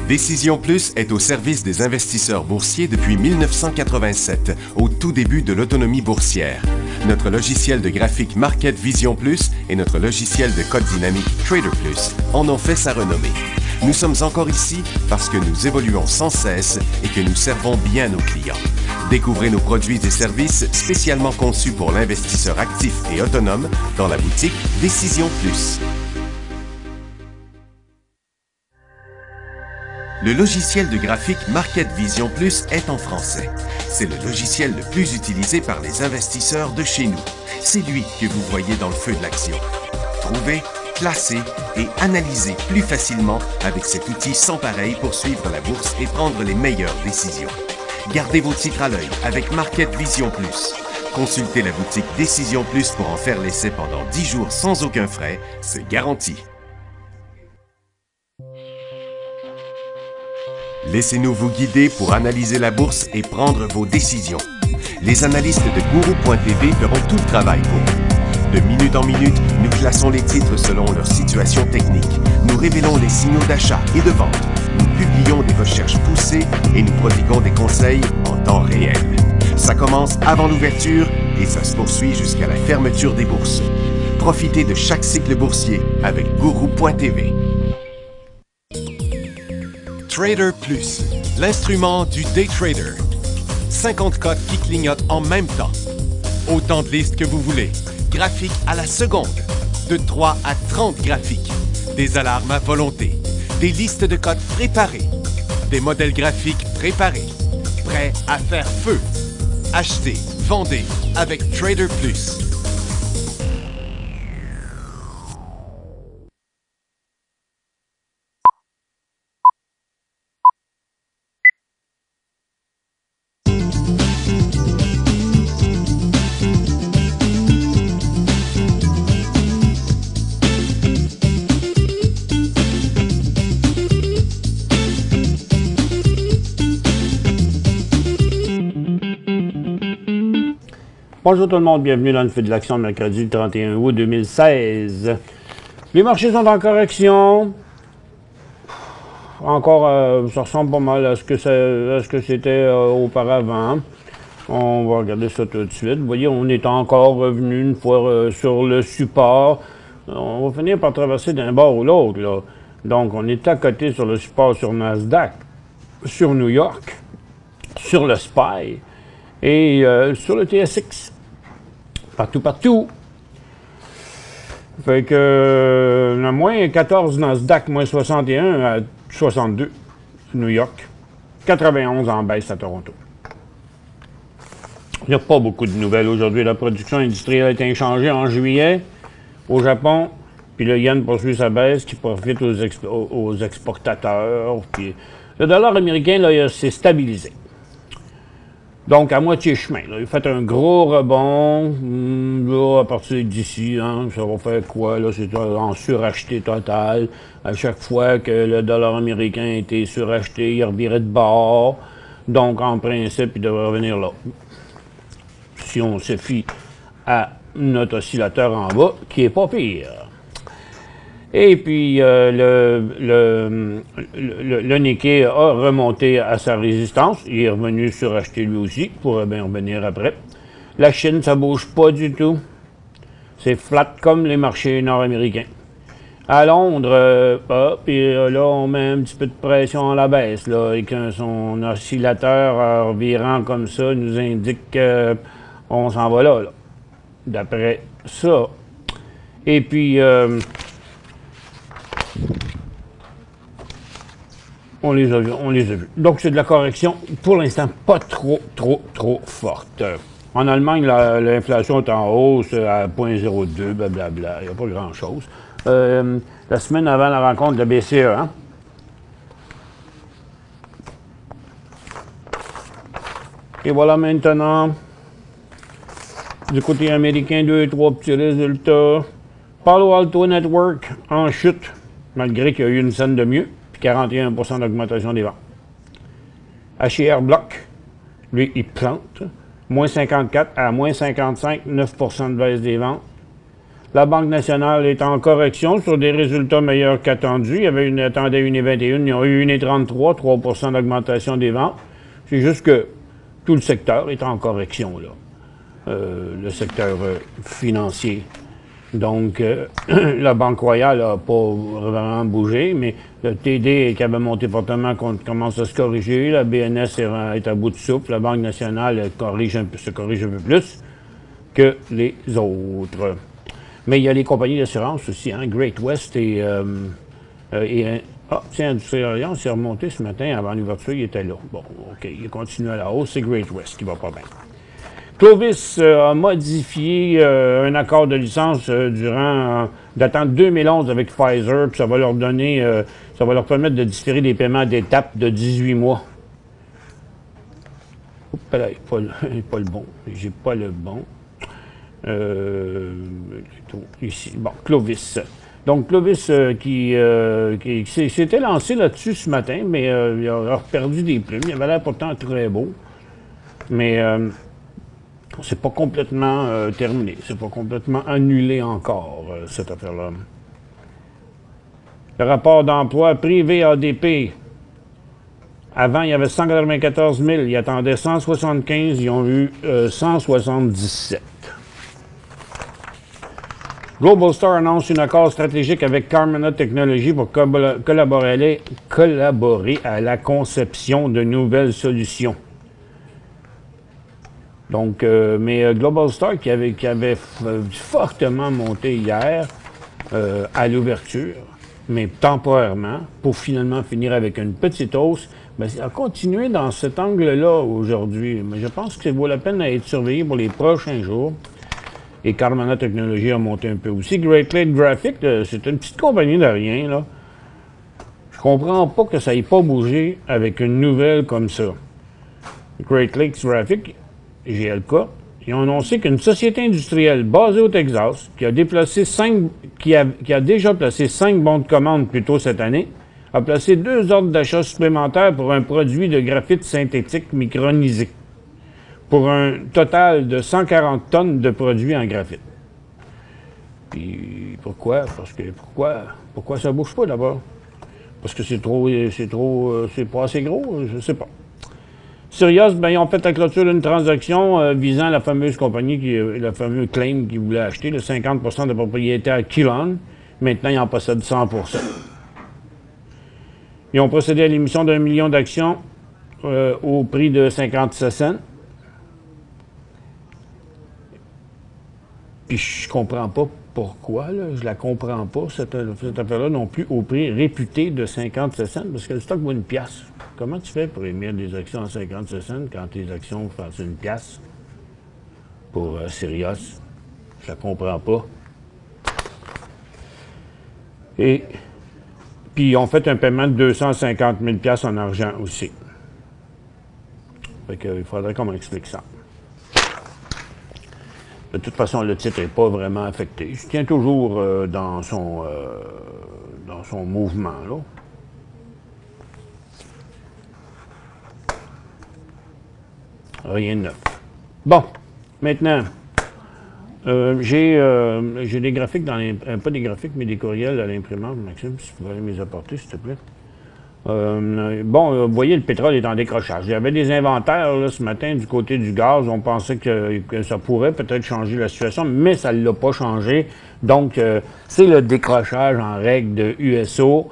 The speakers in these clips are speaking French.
Décision Plus est au service des investisseurs boursiers depuis 1987, au tout début de l'autonomie boursière. Notre logiciel de graphique Market Vision Plus et notre logiciel de code dynamique Trader Plus en ont fait sa renommée. Nous sommes encore ici parce que nous évoluons sans cesse et que nous servons bien nos clients. Découvrez nos produits et services spécialement conçus pour l'investisseur actif et autonome dans la boutique Décision Plus. Le logiciel de graphique Market Vision Plus est en français. C'est le logiciel le plus utilisé par les investisseurs de chez nous. C'est lui que vous voyez dans le feu de l'action. Trouvez, classez et analysez plus facilement avec cet outil sans pareil pour suivre la bourse et prendre les meilleures décisions. Gardez vos titres à l'œil avec Market Vision Plus. Consultez la boutique Décision Plus pour en faire l'essai pendant 10 jours sans aucun frais, c'est garanti. Laissez-nous vous guider pour analyser la bourse et prendre vos décisions. Les analystes de Guru.tv feront tout le travail pour vous. De minute en minute, nous classons les titres selon leur situation technique. Nous révélons les signaux d'achat et de vente. Nous publions des recherches poussées et nous prodiguons des conseils en temps réel. Ça commence avant l'ouverture et ça se poursuit jusqu'à la fermeture des bourses. Profitez de chaque cycle boursier avec Guru.tv. Trader Plus, l'instrument du day trader. 50 codes qui clignotent en même temps. Autant de listes que vous voulez. Graphiques à la seconde. De 3 à 30 graphiques. Des alarmes à volonté. Des listes de codes préparées. Des modèles graphiques préparés. Prêts à faire feu. Achetez, vendez avec Trader Plus. Bonjour tout le monde, bienvenue dans le feu de l'action mercredi 31 août 2016. Les marchés sont en correction. Encore, ça ressemble pas mal à ce que c'était auparavant. On va regarder ça tout de suite. Vous voyez, on est encore revenu une fois sur le support. On va finir par traverser d'un bord ou l'autre, là. Donc, on est à côté sur le support sur Nasdaq, sur New York, sur le SPY et sur le TSX. Partout. Fait que le moins 14 Nasdaq, moins 61 à 62 New York, 91 en baisse à Toronto. Il n'y a pas beaucoup de nouvelles aujourd'hui. La production industrielle a été inchangée en juillet au Japon, puis le yen poursuit sa baisse qui profite aux exportateurs. Puis le dollar américain, là, il s'est stabilisé. Donc, à moitié chemin. Là. Il a fait un gros rebond. Là, à partir d'ici, hein, ça va faire quoi? Là, c'est en suracheté total. À chaque fois que le dollar américain a été suracheté, il revirait de bord. Donc, en principe, il devrait revenir là. Si on se fie à notre oscillateur en bas, qui est pas pire. Et puis, le Nikkei a remonté à sa résistance. Il est revenu suracheter lui aussi. Il pourrait bien revenir après. La Chine, ça bouge pas du tout. C'est flat comme les marchés nord-américains. À Londres, puis là, on met un petit peu de pression à la baisse. Là, et que son oscillateur revirant comme ça nous indique qu'on s'en va là. D'après ça. Et puis... On les a vus. Donc, c'est de la correction, pour l'instant, pas trop forte. En Allemagne, l'inflation est en hausse à 0,02, blablabla. Il n'y a pas grand-chose. La semaine avant la rencontre de la BCE, hein? Et voilà maintenant, du côté américain, 2-3 petits résultats. Palo Alto Network en chute, malgré qu'il y a eu une scène de mieux. 41 % d'augmentation des ventes. HIR Block, lui, il plante. Moins 54 à moins 55, 9 % de baisse des ventes. La Banque nationale est en correction sur des résultats meilleurs qu'attendus. Il y avait attendait 1,21, ils ont eu 1,33, 3 d'augmentation des ventes. C'est juste que tout le secteur est en correction, là. Le secteur financier. Donc, la Banque Royale n'a pas vraiment bougé, mais le TD qui avait monté fortement commence à se corriger. La BNS est à bout de souffle. La Banque nationale se corrige un peu plus que les autres. Mais il y a les compagnies d'assurance aussi, hein, Great West et tiens, Industrial Alliance s'est remonté ce matin avant l'ouverture, il était là. Bon, OK, il continue à la hausse, c'est Great West qui va pas bien. Clovis a modifié un accord de licence datant de 2011 avec Pfizer, puis ça va leur donner, ça va leur permettre de différer des paiements d'étapes de 18 mois. Oups, là, pas le bon. J'ai pas le bon. Ici. Bon, Clovis. Donc, Clovis qui s'était lancé là-dessus ce matin, mais il a perdu des plumes. Il avait l'air pourtant très beau. Mais c'est pas complètement terminé. C'est pas complètement annulé encore, cette affaire-là. Le rapport d'emploi privé ADP. Avant, il y avait 194 000. Ils attendaient 175. Ils ont eu 177. Global Star annonce un accord stratégique avec Carmina Technologies pour collaborer à la conception de nouvelles solutions. Donc, mais Global Star qui avait fortement monté hier à l'ouverture, mais temporairement, pour finalement finir avec une petite hausse, bien, a continué dans cet angle-là aujourd'hui. Mais je pense que ça vaut la peine d'être surveillé pour les prochains jours. Et Carmina Technologies a monté un peu aussi. Great Lakes Graphic, c'est une petite compagnie de rien, là. Je comprends pas que ça n'ait pas bougé avec une nouvelle comme ça. Great Lakes Graphic, GLK, ils ont annoncé qu'une société industrielle basée au Texas, qui a déjà placé 5 bons de commande plus tôt cette année, a placé 2 ordres d'achat supplémentaires pour un produit de graphite synthétique micronisé, pour un total de 140 tonnes de produits en graphite. Puis pourquoi? Pourquoi ça bouge pas d'abord? Parce que c'est pas assez gros, je sais pas. Sirius, ben, ils ont fait la clôture d'une transaction visant la fameuse compagnie, le fameux claim qu'ils voulaient acheter, le 50 de propriété à Kilon. Maintenant, ils en possèdent 100 Ils ont procédé à l'émission d'1 million d'actions au prix de 56 cents. Puis je comprends pas pourquoi, là, je la comprends pas, cette affaire-là non plus, au prix réputé de 57 cents, parce que le stock vaut 1 piastre. Comment tu fais pour émettre des actions à 57 cents quand tes actions font 1 piastre pour Sirius? Je la comprends pas. Et puis ils ont fait un paiement de 250 000 piastres en argent aussi. Fait qu'il faudrait qu'on m'explique ça. De toute façon, le titre n'est pas vraiment affecté. Il se tient toujours dans son mouvement, là. Rien de neuf. Bon, maintenant, j'ai des graphiques pas des graphiques, mais des courriels à l'imprimante, Maxime, si tu pourrais me les apporter, s'il te plaît. Vous voyez, le pétrole est en décrochage. Il y avait des inventaires là, ce matin du côté du gaz. On pensait que ça pourrait peut-être changer la situation, mais ça ne l'a pas changé. Donc, c'est le décrochage en règle de USO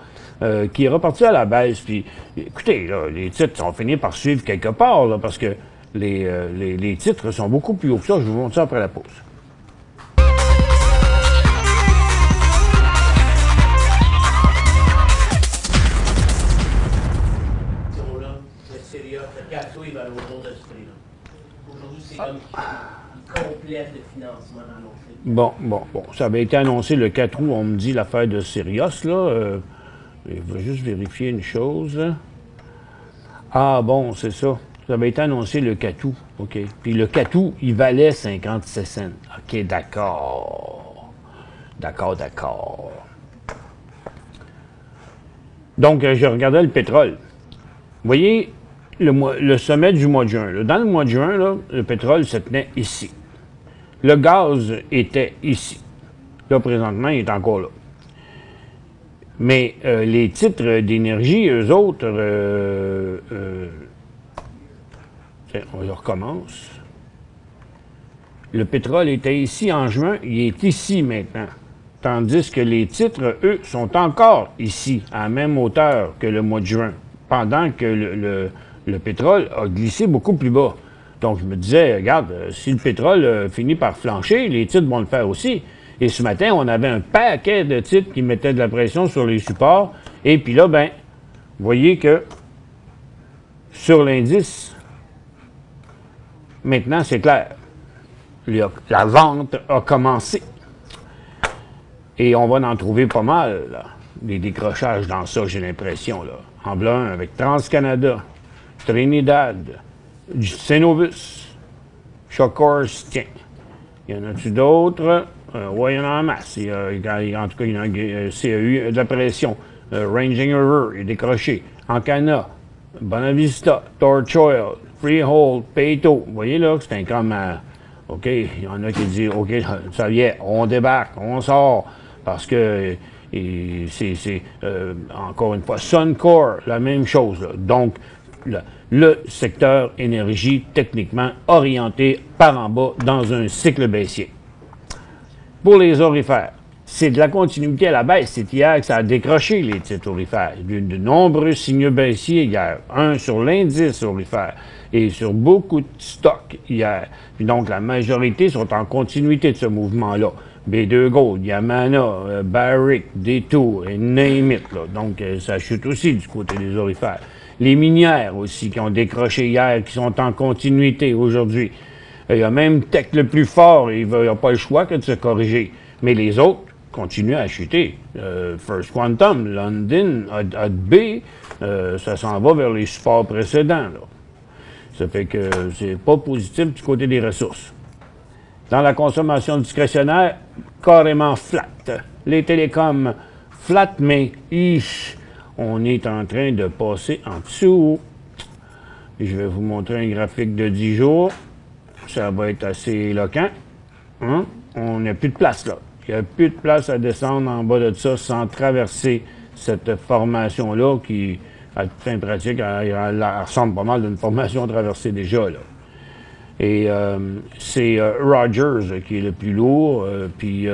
qui est reparti à la baisse. Puis, écoutez, là, les titres ont fini par suivre quelque part, là, parce que les titres sont beaucoup plus hauts que ça. Je vous montre ça après la pause. Aujourd'hui, c'est comme qui complète le financement annoncé. Bon. Ça avait été annoncé le 4 août, on me dit l'affaire de Sirius, là. Je vais juste vérifier une chose. Ah, bon, c'est ça. Ça avait été annoncé le 4 août. OK. Puis le 4 août, il valait 57 cents. OK, d'accord. D'accord. Donc, je regardais le pétrole. Vous voyez, le sommet du mois de juin. Là. Dans le mois de juin, là, le pétrole se tenait ici. Le gaz était ici. Là, présentement, il est encore là. Mais les titres d'énergie, eux autres, on recommence. Le pétrole était ici en juin, il est ici maintenant. Tandis que les titres, eux, sont encore ici, à la même hauteur que le mois de juin, pendant que le pétrole a glissé beaucoup plus bas. Donc, je me disais, regarde, si le pétrole finit par flancher, les titres vont le faire aussi. Et ce matin, on avait un paquet de titres qui mettaient de la pression sur les supports. Et puis là, ben, vous voyez que sur l'indice, maintenant, c'est clair. La vente a commencé. Et on va en trouver pas mal, là, des décrochages dans ça, j'ai l'impression, là. En blanc, avec TransCanada, Trinidad, du Cenovus, Shawcor, tiens. Il y en a-tu d'autres? Oui, il y en a en masse. En tout cas, il y en a un CEU de la pression. Ranging River, il est décroché. Ancana, Bonavista, Torch Oil, Freehold, Peyto. Vous voyez là, c'est un comme... OK, il y en a qui disent, OK, ça y est, on débarque, on sort. Parce que c'est encore une fois, Suncor, la même chose. Là. Donc, le secteur énergie techniquement orienté par en bas dans un cycle baissier. Pour les orifères, c'est de la continuité à la baisse. C'est hier que ça a décroché les titres orifères. De nombreux signaux baissiers hier. Un sur l'indice orifère et sur beaucoup de stocks hier. Puis donc, la majorité sont en continuité de ce mouvement-là. B2 Gold, Yamana, Barrick, Detour, et name it, là. Donc, ça chute aussi du côté des orifères. Les minières aussi, qui ont décroché hier, qui sont en continuité aujourd'hui. Il y a même Tech le plus fort, il n'y a pas le choix que de se corriger. Mais les autres continuent à chuter. First Quantum, London, ADB, ça s'en va vers les supports précédents, là. Ça fait que c'est pas positif du côté des ressources. Dans la consommation discrétionnaire, carrément flat. Les télécoms, flat, mais on est en train de passer en dessous. Et je vais vous montrer un graphique de 10 jours. Ça va être assez éloquent. Hein? On n'a plus de place, là. Il n'y a plus de place à descendre en bas de ça sans traverser cette formation-là qui, à toute fin pratique, elle ressemble pas mal d'une formation traversée déjà, là. Et c'est Rogers qui est le plus lourd, puis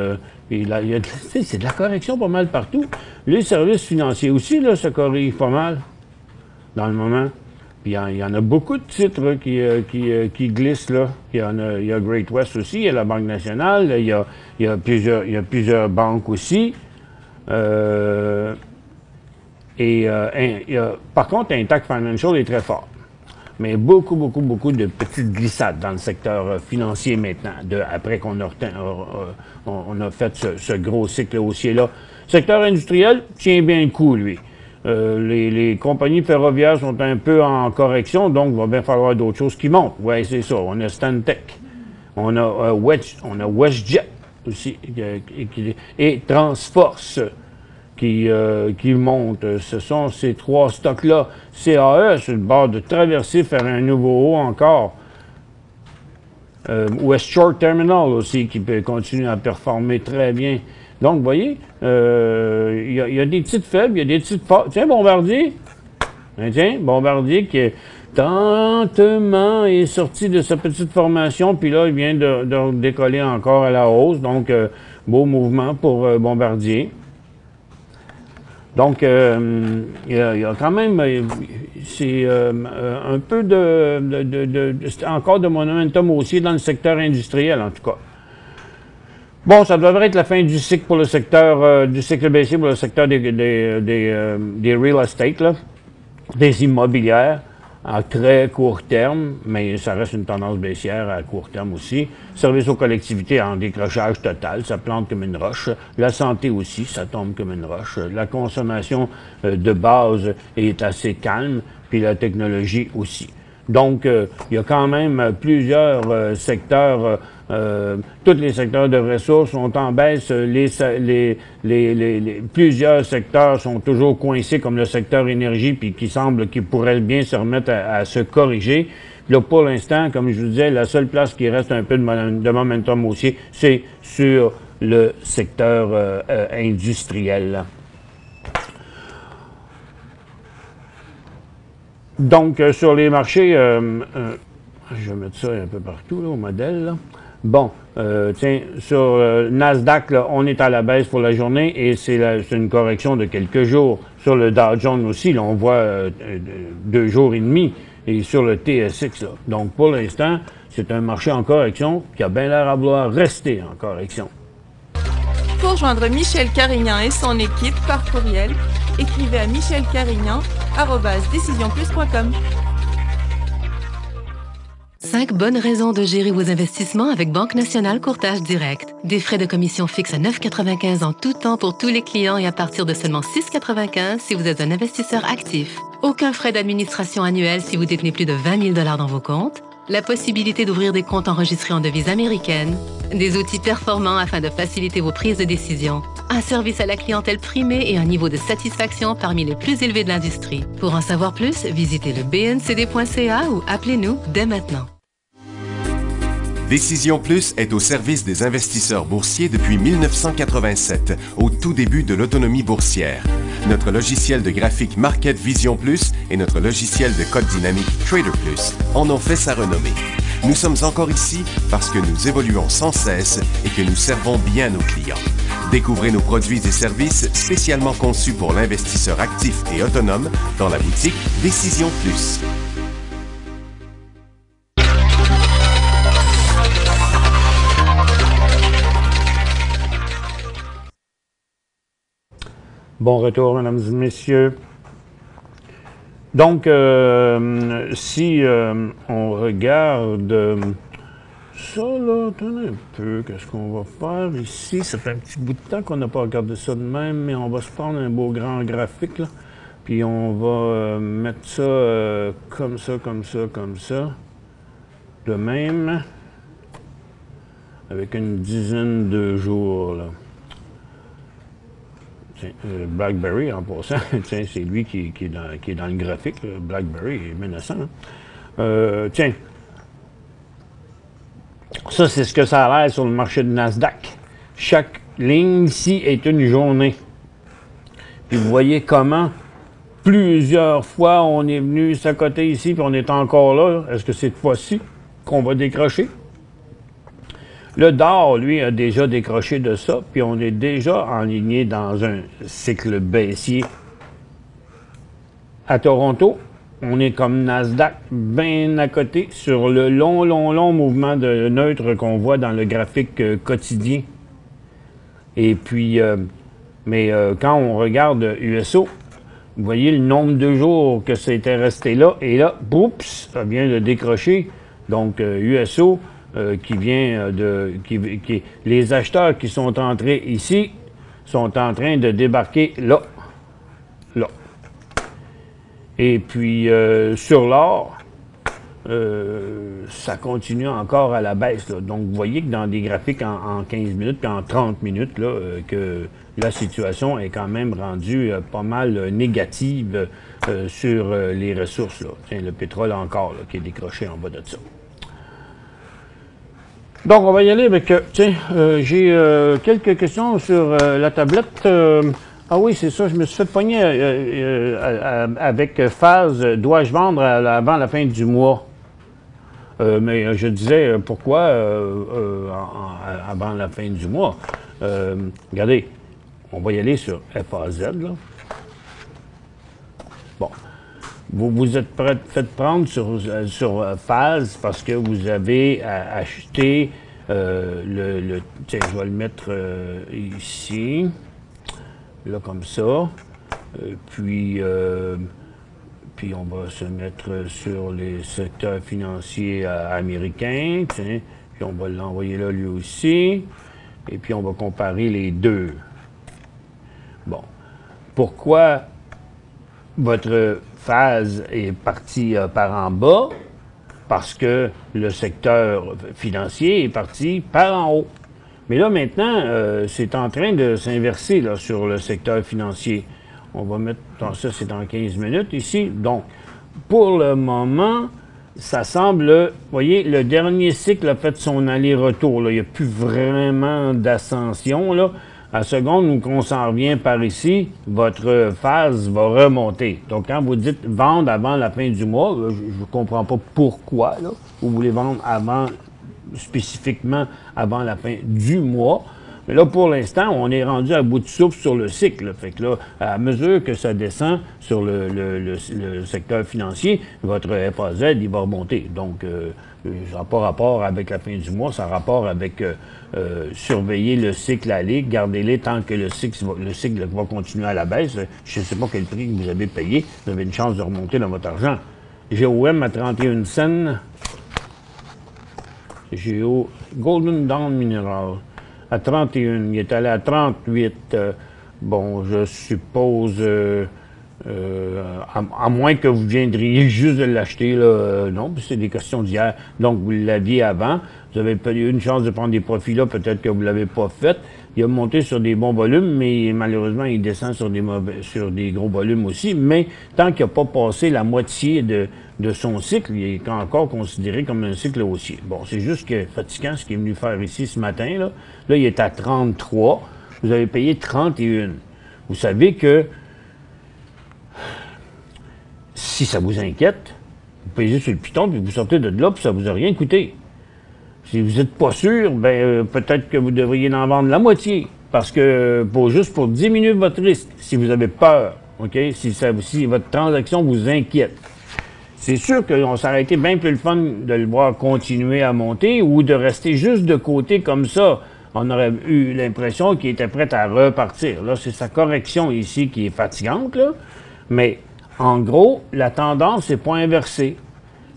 c'est de la correction pas mal partout. Les services financiers aussi, là, se corrigent pas mal dans le moment. Puis il y en a beaucoup de titres qui glissent, là. Il y a Great West aussi, il y a la Banque nationale, il y a plusieurs banques aussi. Par contre, Intact Financial est très fort. Mais beaucoup de petites glissades dans le secteur financier maintenant, après qu'on a fait ce gros cycle haussier-là. Le secteur industriel tient bien le coup, lui. Les compagnies ferroviaires sont un peu en correction, donc il va bien falloir d'autres choses qui montent. Oui, c'est ça. On a Stantec, on a WestJet aussi, et Transforce qui montent. Ce sont ces trois stocks-là. CAE, sur le bord de traverser, faire un nouveau haut encore. West Shore Terminal aussi, qui peut continuer à performer très bien. Donc, vous voyez, il y a des titres faibles, il y a des titres forts. Tiens, Bombardier. Tiens, Bombardier qui est lentement est sorti de sa petite formation, puis là, il vient de décoller encore à la hausse. Donc, beau mouvement pour Bombardier. Donc, il y a quand même, c'est un peu encore de momentum aussi dans le secteur industriel, en tout cas. Bon, ça devrait être la fin du cycle pour le secteur, du cycle baissier pour le secteur des real estate, là, des immobilières, à très court terme, mais ça reste une tendance baissière à court terme aussi. Service aux collectivités en décrochage total, ça plante comme une roche. La santé aussi, ça tombe comme une roche. La consommation de base est assez calme, puis la technologie aussi. Donc, il y a quand même plusieurs secteurs, tous les secteurs de ressources sont en baisse, plusieurs secteurs sont toujours coincés, comme le secteur énergie, puis qui semble qu'ils pourraient bien se remettre à se corriger. Là, pour l'instant, comme je vous disais, la seule place qui reste un peu de momentum haussier, c'est sur le secteur industriel. Donc, sur les marchés, je vais mettre ça un peu partout, là, au modèle. Là. Bon, tiens, sur Nasdaq, là, on est à la baisse pour la journée et c'est une correction de quelques jours. Sur le Dow Jones aussi, là, on voit 2 jours et demi. Et sur le TSX, là. Donc, pour l'instant, c'est un marché en correction qui a bien l'air à vouloir rester en correction. Pour joindre Michel Carignan et son équipe par courriel, écrivez à michelcarignan@decisionplus.com. 5 bonnes raisons de gérer vos investissements avec Banque Nationale Courtage Direct. Des frais de commission fixes à 9,95 en tout temps pour tous les clients et à partir de seulement 6,95 si vous êtes un investisseur actif. Aucun frais d'administration annuel si vous détenez plus de 20 000 $ dans vos comptes. La possibilité d'ouvrir des comptes enregistrés en devise américaine. Des outils performants afin de faciliter vos prises de décision. Un service à la clientèle primé et un niveau de satisfaction parmi les plus élevés de l'industrie. Pour en savoir plus, visitez le bncd.ca ou appelez-nous dès maintenant. Décision Plus est au service des investisseurs boursiers depuis 1987, au tout début de l'autonomie boursière. Notre logiciel de graphique Market Vision Plus et notre logiciel de code dynamique Trader Plus en ont fait sa renommée. Nous sommes encore ici parce que nous évoluons sans cesse et que nous servons bien nos clients. Découvrez nos produits et services spécialement conçus pour l'investisseur actif et autonome dans la boutique Décision Plus. Bon retour, mesdames et messieurs. Donc, si on regarde ça, là, attendez un peu, qu'est-ce qu'on va faire ici? Ça fait un petit bout de temps qu'on n'a pas regardé ça de même, mais on va se prendre un beau grand graphique, là, puis on va mettre ça comme ça, comme ça, comme ça, de même, avec une dizaine de jours, là. BlackBerry, en passant, c'est lui qui est dans le graphique. Là. BlackBerry est menaçant. Hein? Tiens, ça, c'est ce que ça a l'air sur le marché de Nasdaq. Chaque ligne ici est une journée. Puis vous voyez comment plusieurs fois on est venu s'accoter ici, puis on est encore là. Est-ce que c'est cette fois-ci qu'on va décrocher? Le Dow, lui, a déjà décroché de ça, puis on est déjà enligné dans un cycle baissier. À Toronto, on est comme Nasdaq, bien à côté, sur le long mouvement de neutre qu'on voit dans le graphique quotidien. Et puis, quand on regarde USO, vous voyez le nombre de jours que c'était resté là, et là, oups, ça vient de décrocher. Donc, USO... qui vient les acheteurs qui sont entrés ici sont en train de débarquer là. Et puis, sur l'or, ça continue encore à la baisse. Là. Donc, vous voyez que dans des graphiques en 15 minutes puis en 30 minutes, là, que la situation est quand même rendue pas mal négative sur les ressources. Là. Tiens, le pétrole encore, là, qui est décroché en bas de ça. Donc, on va y aller avec... tiens, j'ai quelques questions sur la tablette. Ah oui, c'est ça, je me suis fait pogner avec Phase. Dois-je vendre avant la fin du mois? Mais je disais, pourquoi avant la fin du mois? Regardez, on va y aller sur FAZ, là. Bon. Vous vous êtes fait prendre sur Phase parce que vous avez acheté tiens, je vais le mettre ici, là comme ça, puis on va se mettre sur les secteurs financiers américains, tiens, puis on va l'envoyer là lui aussi, et puis on va comparer les deux. Bon. Pourquoi votre Phase est parti par en bas? Parce que le secteur financier est parti par en haut. Mais là, maintenant, c'est en train de s'inverser là, sur le secteur financier. On va mettre... ça, c'est dans 15 minutes ici. Donc, pour le moment, ça semble, vous voyez, le dernier cycle a fait son aller-retour. Il n'y a plus vraiment d'ascension. Là. À la seconde où on s'en revient par ici, votre phase va remonter. Donc, quand vous dites vendre avant la fin du mois, je ne comprends pas pourquoi là, vous voulez vendre avant, spécifiquement avant la fin du mois. Mais là, pour l'instant, on est rendu à bout de souffle sur le cycle. Là. Fait que là, à mesure que ça descend sur le secteur financier, votre FAZ, il va remonter. Donc, ça n'a pas rapport avec la fin du mois, ça a rapport avec surveiller le cycle aller, gardez-les tant que le cycle va continuer à la baisse. Je ne sais pas quel prix que vous avez payé, vous avez une chance de remonter dans votre argent. GOM à 31 cents. Golden Dawn Mineral à 31, il est allé à 38. Bon, je suppose, à moins que vous viendriez juste de l'acheter, là, non, c'est des questions d'hier. Donc, vous l'aviez avant, vous avez eu une chance de prendre des profits là, peut-être que vous ne l'avez pas fait. Il a monté sur des bons volumes, mais malheureusement, il descend sur des gros volumes aussi. Mais tant qu'il n'a pas passé la moitié de son cycle, il est encore considéré comme un cycle haussier. Bon, c'est juste que fatigant ce qu'il est venu faire ici ce matin. Là, il est à 33. Vous avez payé 31. Vous savez que si ça vous inquiète, vous payez sur le piton, puis vous sortez de là, puis ça vous a rien coûté. Si vous n'êtes pas sûr, peut-être que vous devriez en vendre la moitié. Parce que, juste pour diminuer votre risque, si vous avez peur, OK, si votre transaction vous inquiète. C'est sûr qu'on s'aurait été bien plus le fun de le voir continuer à monter ou de rester juste de côté comme ça. On aurait eu l'impression qu'il était prêt à repartir. Là, c'est sa correction ici qui est fatigante, là. Mais, en gros, la tendance n'est pas inversée.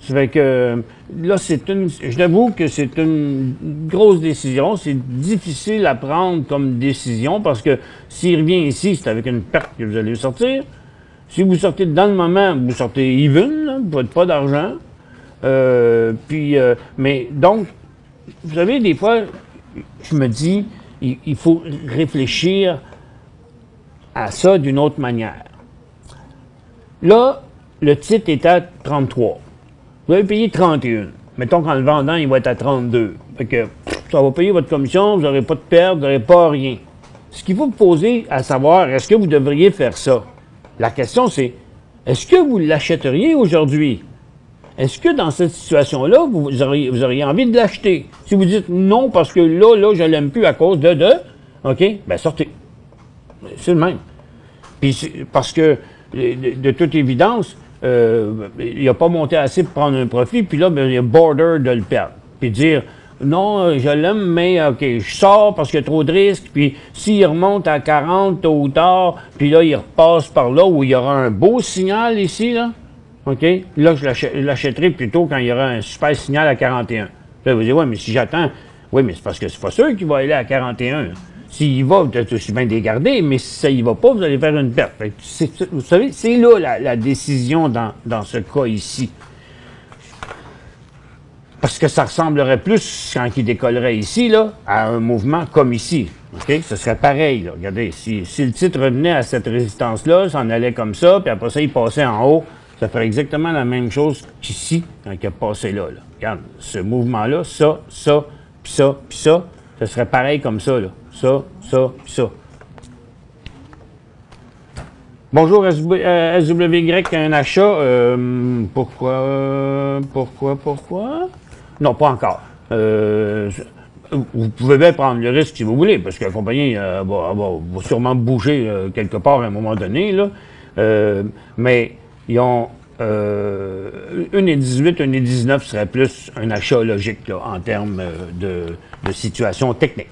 Ça fait que, là, je l'avoue que c'est une grosse décision. C'est difficile à prendre comme décision parce que s'il revient ici, c'est avec une perte que vous allez sortir. Si vous sortez dans le moment, vous sortez even, là, vous n'avez pas d'argent. Mais donc, vous savez, des fois, je me dis, il faut réfléchir à ça d'une autre manière. Là, le titre est à 33. Vous avez payé 31. Mettons qu'en le vendant, il va être à 32. Fait que ça va payer votre commission, vous n'aurez pas de perte, vous n'aurez pas rien. Ce qu'il faut vous poser à savoir, est-ce que vous devriez faire ça? La question, c'est, est-ce que vous l'achèteriez aujourd'hui? Est-ce que dans cette situation-là, vous auriez envie de l'acheter? Si vous dites non, parce que là, je l'aime plus à cause de, OK, ben sortez. C'est le même. Puis parce que, de toute évidence, il n'a pas monté assez pour prendre un profit, puis là, il y a border de le perdre. Puis dire, non, je l'aime, mais OK, je sors parce qu'il y a trop de risques, puis s'il remonte à 40 tôt ou tard, puis là, il repasse par là où il y aura un beau signal ici, là, OK, là, je l'achèterai plutôt quand il y aura un super signal à 41. Là, vous dites, ouais, mais si j'attends, oui, mais c'est parce que c'est pas sûr qu'il va aller à 41. S'il y va, peut-être aussi bien les garder, mais si ça y va pas, vous allez faire une perte. Fait que vous savez, c'est là la décision dans ce cas ici. Parce que ça ressemblerait plus, quand il décollerait ici, là, à un mouvement comme ici. OK? Ce serait pareil, là. Regardez, si le titre revenait à cette résistance-là, ça en allait comme ça, puis après ça, il passait en haut, ça ferait exactement la même chose qu'ici, quand il a passé là. Regarde, ce mouvement-là, ça, puis ça, puis ça, ça serait pareil comme ça, là. Ça, puis ça. Bonjour SWY, un achat. Pourquoi? Non, pas encore. Vous pouvez bien prendre le risque si vous voulez, parce que la compagnie va sûrement bouger quelque part à un moment donné, là. Mais ils ont 1,18, 1,19 serait plus un achat logique là, en termes de situation technique.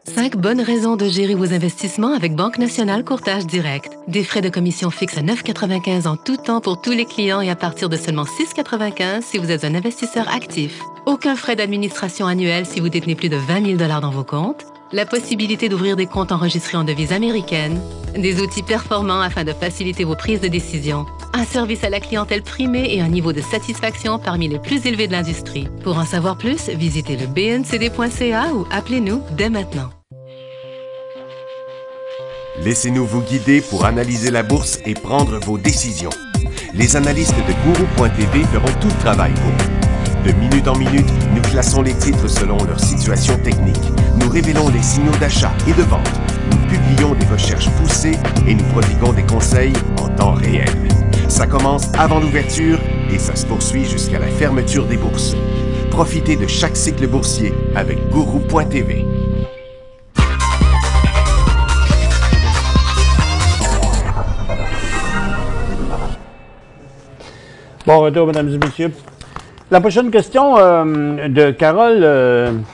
Cinq bonnes raisons de gérer vos investissements avec Banque Nationale Courtage Direct. Des frais de commission fixes à 9,95 en tout temps pour tous les clients et à partir de seulement 6,95 si vous êtes un investisseur actif. Aucun frais d'administration annuel si vous détenez plus de 20 000 $ dans vos comptes. La possibilité d'ouvrir des comptes enregistrés en devise américaine. Des outils performants afin de faciliter vos prises de décision. Un service à la clientèle primé et un niveau de satisfaction parmi les plus élevés de l'industrie. Pour en savoir plus, visitez le bncd.ca ou appelez-nous dès maintenant. Laissez-nous vous guider pour analyser la bourse et prendre vos décisions. Les analystes de Guru.tv feront tout le travail pour vous. De minute en minute, nous classons les titres selon leur situation technique. Nous révélons les signaux d'achat et de vente. Nous publions des recherches poussées et nous prodiguons des conseils en temps réel. Ça commence avant l'ouverture et ça se poursuit jusqu'à la fermeture des bourses. Profitez de chaque cycle boursier avec Guru.tv. Bon retour, mesdames et messieurs. La prochaine question de Carole,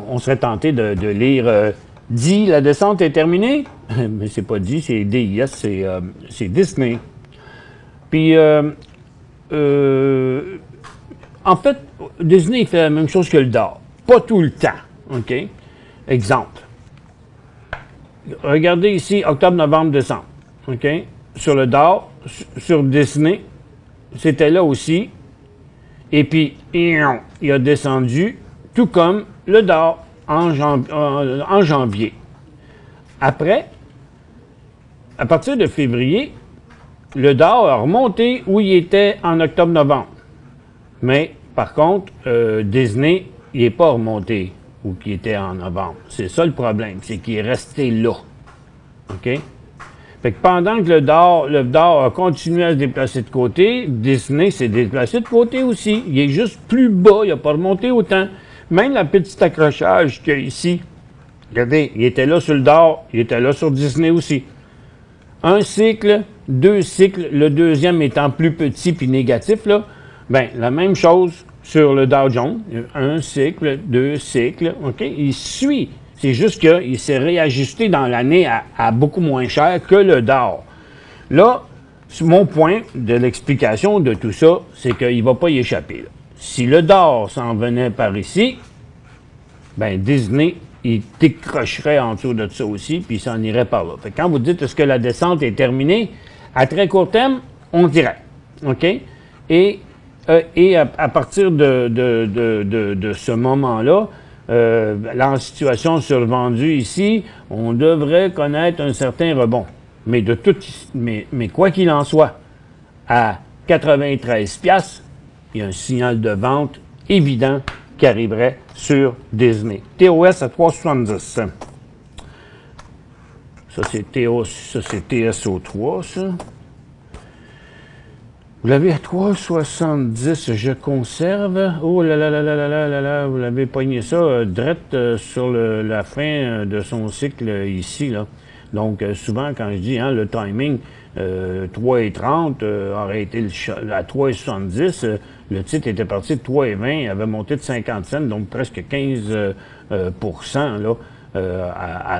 on serait tenté de lire dit la descente est terminée, mais c'est pas dit, c'est DIS, c'est Disney. Puis, en fait, Disney fait la même chose que le DAR, pas tout le temps, OK? Exemple. Regardez ici, octobre, novembre, décembre, OK? Sur le DAR, sur Disney, c'était là aussi. Et puis, il a descendu, tout comme le DAR en janvier. Après, à partir de février, le DAR a remonté où il était en octobre-novembre. Mais, par contre, Disney, il n'est pas remonté où il était en novembre. C'est ça le problème, c'est qu'il est resté là. OK? Fait que pendant que le DAR a continué à se déplacer de côté, Disney s'est déplacé de côté aussi. Il est juste plus bas, il n'a pas remonté autant. Même la petite accrochage qu'il y a ici, regardez, il était là sur le DAR, il était là sur Disney aussi. Un cycle, deux cycles, le deuxième étant plus petit puis négatif, là, ben la même chose sur le Dow Jones. Un cycle, deux cycles, OK? Il suit. C'est juste qu'il s'est réajusté dans l'année à beaucoup moins cher que le DAR. Là, mon point de l'explication de tout ça, c'est qu'il ne va pas y échapper. Là. Si le DAR s'en venait par ici, ben Disney, il décrocherait en dessous de ça aussi, puis il s'en irait par là. Fait que quand vous dites est-ce que la descente est terminée, à très court terme, on dirait. OK? Et à partir de ce moment-là, la situation survendue ici, on devrait connaître un certain rebond. Mais mais quoi qu'il en soit, à 93 $, il y a un signal de vente évident qui arriverait sur Disney. TOS à 3,70. Ça, c'est TSO3, ça. Vous l'avez à 3,70, je conserve. Oh là là là là là là là là, vous l'avez pogné ça drette sur la fin de son cycle ici, là. Donc, souvent, quand je dis le timing, 3,30 aurait été à 3,70, le titre était parti de 3,20, il avait monté de 50 cents, donc presque 15 là,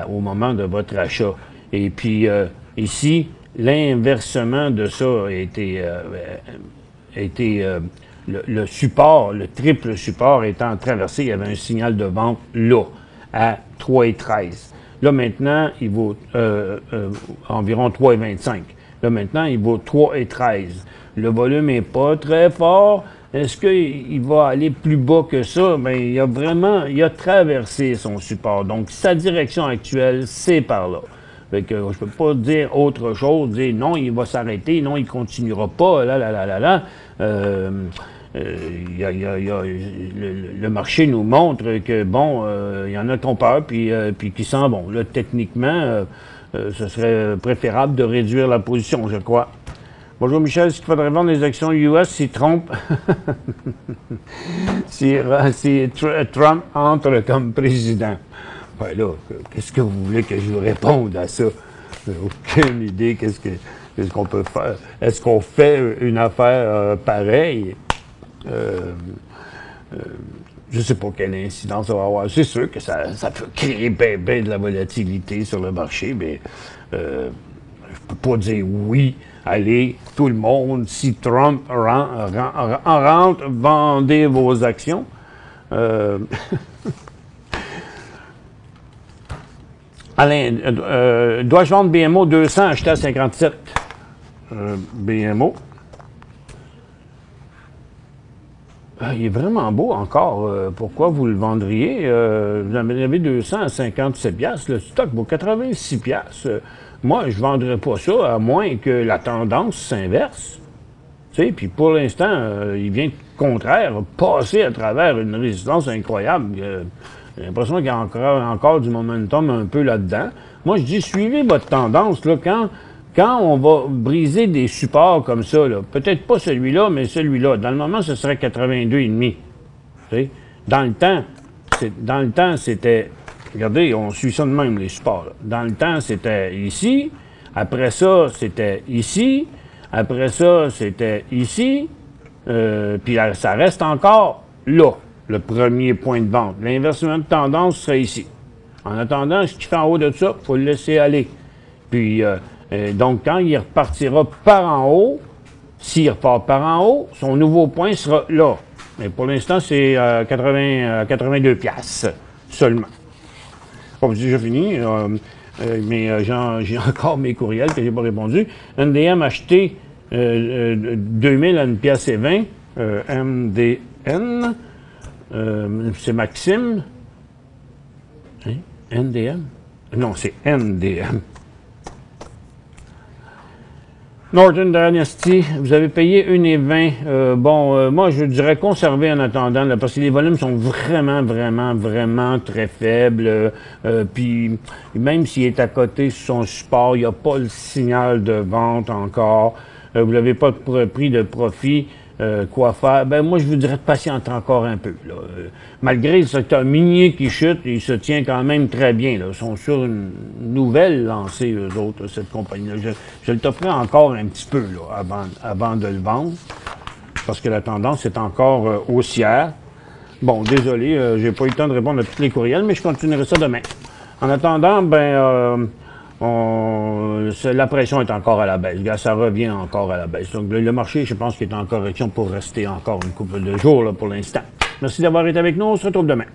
au moment de votre achat. Et puis, ici, l'inversement de ça a été le support, le triple support étant traversé, il y avait un signal de vente là, à 3,13. Là, maintenant, il vaut environ 3,25. Là, maintenant, il vaut 3,13. Le volume n'est pas très fort. Est-ce qu'il va aller plus bas que ça? Bien, il a traversé son support. Donc, sa direction actuelle, c'est par là. Fait que je peux pas dire autre chose, dire non, il va s'arrêter, non, il continuera pas, le marché nous montre que, bon, il y en a qui ont peur, puis qui s'en vont. Là, techniquement, ce serait préférable de réduire la position, je crois. Bonjour Michel, est-ce qu'il faudrait vendre les actions US si Trump Trump entre comme président? Ben là, qu'est-ce que vous voulez que je vous réponde à ça? J'ai aucune idée qu'est-ce qu'on peut faire. Est-ce qu'on fait une affaire pareille? Je ne sais pas quelle incidence ça va avoir. C'est sûr que ça peut créer ben de la volatilité sur le marché, mais je ne peux pas dire oui. Allez, tout le monde, si Trump rentre, vendez vos actions. Alain, dois-je vendre BMO 200, acheter à 57? BMO. Il est vraiment beau encore. Pourquoi vous le vendriez? Vous en avez 200 à 57 $. Le stock vaut 86 $. moi, je ne vendrais pas ça à moins que la tendance s'inverse. Tu sais, puis pour l'instant, il vient, au contraire, passer à travers une résistance incroyable. J'ai l'impression qu'il y a encore du momentum un peu là-dedans. Moi, je dis, suivez votre tendance, là, quand on va briser des supports comme ça, peut-être pas celui-là, mais celui-là. Dans le moment, ce serait 82,5. Tu sais, dans le temps, c'était... Regardez, on suit ça de même, les supports. Là. Dans le temps, c'était ici. Après ça, c'était ici. Après ça, c'était ici. Puis ça reste encore là, le premier point de vente. L'inversement de tendance serait ici. En attendant, ce qui fait en haut de ça, il faut le laisser aller. Puis, donc, quand il repartira par en haut, s'il repart par en haut, son nouveau point sera là. Mais pour l'instant, c'est 82 piastres seulement. Bon, j'ai déjà fini, mais j'ai encore mes courriels que j'ai pas répondu. NDM acheté 2000 à 1 pièce et 20. MDN, c'est Maxime. Hein? NDM? Non, c'est NDM. Norton Dynasty, vous avez payé 1,20. Moi, je dirais conserver en attendant, là, parce que les volumes sont vraiment très faibles. Puis, même s'il est à côté sur son support, il n'y a pas le signal de vente encore. Vous n'avez pas pris de profit. Quoi faire? Ben, moi, je vous dirais de patienter encore un peu. Là. Malgré le secteur minier qui chute, il se tient quand même très bien. Là. Ils sont sur une nouvelle lancée, eux autres, cette compagnie-là. Je le t'offrais encore un petit peu là, avant de le vendre, parce que la tendance est encore haussière. Bon, désolé, j'ai pas eu le temps de répondre à tous les courriels, mais je continuerai ça demain. En attendant, la pression est encore à la baisse. Ça revient encore à la baisse. Donc, le marché, je pense qu'il est en correction pour rester encore une couple de jours là, pour l'instant. Merci d'avoir été avec nous. On se retrouve demain.